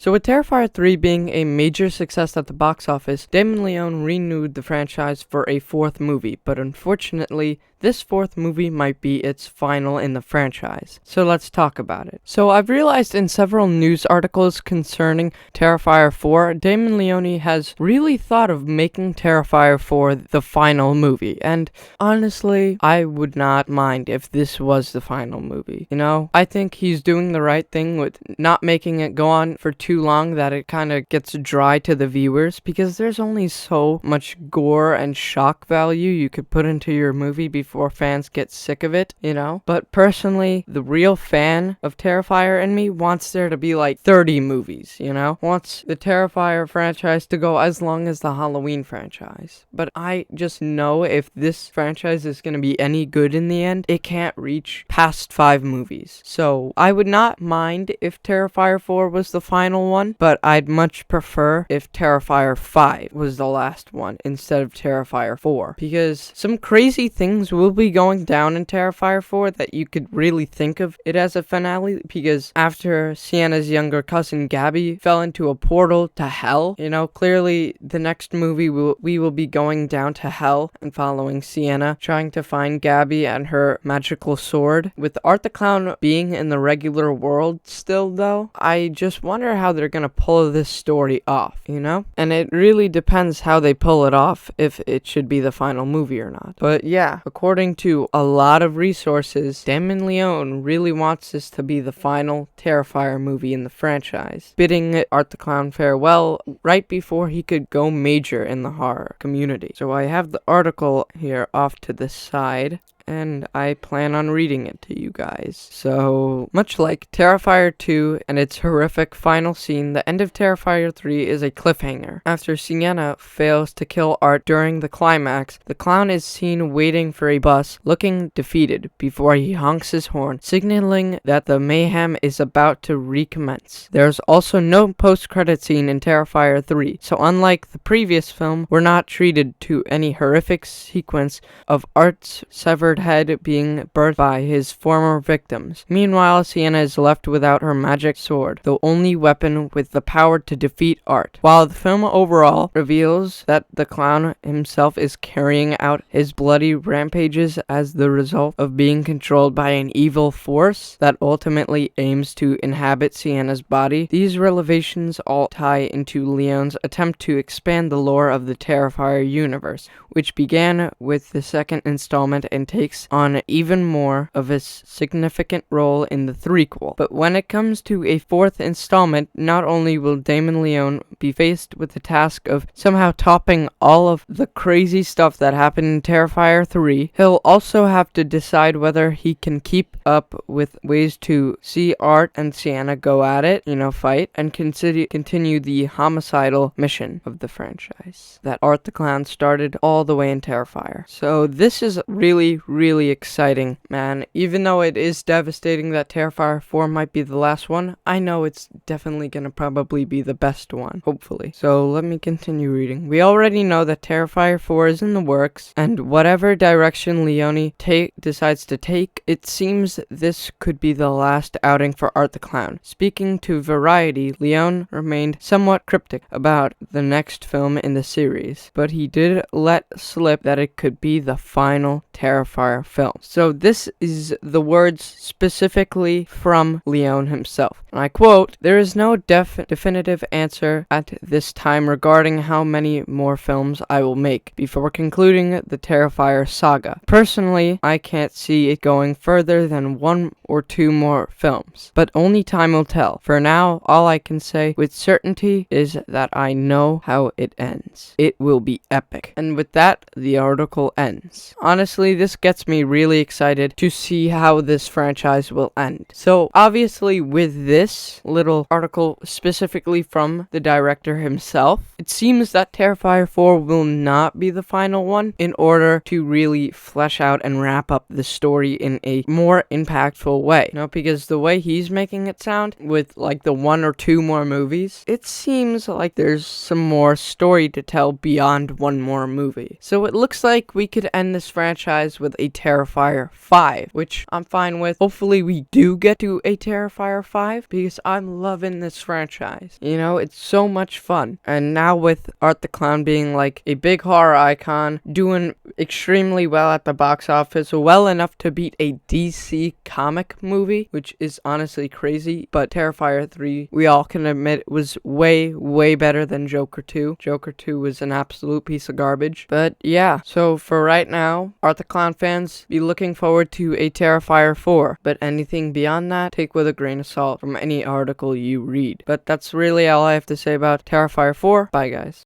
So with Terrifier 3 being a major success at the box office, Damon Leone renewed the franchise for a fourth movie, but unfortunately, this fourth movie might be its final in the franchise. So let's talk about it. So I've realized in several news articles concerning Terrifier 4, Damon Leone has really thought of making Terrifier 4 the final movie. And honestly, I would not mind if this was the final movie. You know, I think he's doing the right thing with not making it go on for too long that it kind of gets dry to the viewers, because there's only so much gore and shock value you could put into your movie before fans get sick of it, you know? But personally, the real fan of Terrifier in me wants there to be like 30 movies, you know? Wants the Terrifier franchise to go as long as the Halloween franchise. But I just know if this franchise is going to be any good in the end, it can't reach past 5 movies. So I would not mind if Terrifier 4 was the final one, but I'd much prefer if Terrifier 5 was the last one instead of Terrifier 4, because some crazy things will be going down in Terrifier 4 that you could really think of it as a finale, because after Sienna's younger cousin Gabby fell into a portal to hell, you know, clearly the next movie we will be going down to hell and following Sienna trying to find Gabby and her magical sword. With Art the Clown being in the regular world still though, I just wonder how they're gonna pull this story off, you know? And it really depends how they pull it off, if it should be the final movie or not. But yeah, according to a lot of resources, Damon Leone really wants this to be the final Terrifier movie in the franchise, bidding Art the Clown farewell right before he could go major in the horror community. So I have the article here off to the side, and I plan on reading it to you guys. So, much like Terrifier 2 and its horrific final scene, the end of Terrifier 3 is a cliffhanger. After Sienna fails to kill Art during the climax, the clown is seen waiting for a bus, looking defeated, before he honks his horn, signaling that the mayhem is about to recommence. There's also no post-credit scene in Terrifier 3, so unlike the previous film, we're not treated to any horrific sequence of Art's severed head being birthed by his former victims. Meanwhile, Sienna is left without her magic sword, the only weapon with the power to defeat Art. While the film overall reveals that the clown himself is carrying out his bloody rampages as the result of being controlled by an evil force that ultimately aims to inhabit Sienna's body, these revelations all tie into Leone's attempt to expand the lore of the Terrifier universe, which began with the second installment and takes on even more of a significant role in the threequel. But when it comes to a fourth installment, not only will Damon Leone be faced with the task of somehow topping all of the crazy stuff that happened in Terrifier 3, he'll also have to decide whether he can keep up with ways to see Art and Sienna go at it, you know, fight, and continue the homicidal mission of the franchise that Art the Clown started all the way in Terrifier. So this is really exciting, man. Even though it is devastating that Terrifier 4 might be the last one, I know it's definitely gonna probably be the best one, hopefully. So let me continue reading. We already know that Terrifier 4 is in the works, and whatever direction Leone decides to take, it seems this could be the last outing for Art the Clown. Speaking to Variety, Leone remained somewhat cryptic about the next film in the series, but he did let slip that it could be the final Terrifier film. So this is the words specifically from Leone himself. And I quote, "There is no definitive answer at this time regarding how many more films I will make before concluding the Terrifier saga. Personally, I can't see it going further than 1 or 2 more films, but only time will tell. For now, all I can say with certainty is that I know how it ends. It will be epic." And with that, the article ends. Honestly, this gets me really excited to see how this franchise will end. So obviously with this little article specifically from the director himself, it seems that Terrifier 4 will not be the final one in order to really flesh out and wrap up the story in a more impactful way. You know, because the way he's making it sound with like the 1 or 2 more movies, it seems like there's some more story to tell beyond 1 more movie. So it looks like we could end this franchise with a Terrifier 5, which I'm fine with. Hopefully we do get to a Terrifier 5 because I'm loving this franchise. You know, it's so much fun. And now with Art the Clown being like a big horror icon, doing extremely well at the box office, well enough to beat a DC comic movie, which is honestly crazy. But Terrifier 3, we all can admit, was way, way better than Joker 2. Joker 2 was an absolute piece of garbage. But yeah, so for right now, Art the Clown fans, be looking forward to a Terrifier 4. But anything beyond that, take with a grain of salt from any article you read. But that's really all I have to say about Terrifier 4. Bye, guys.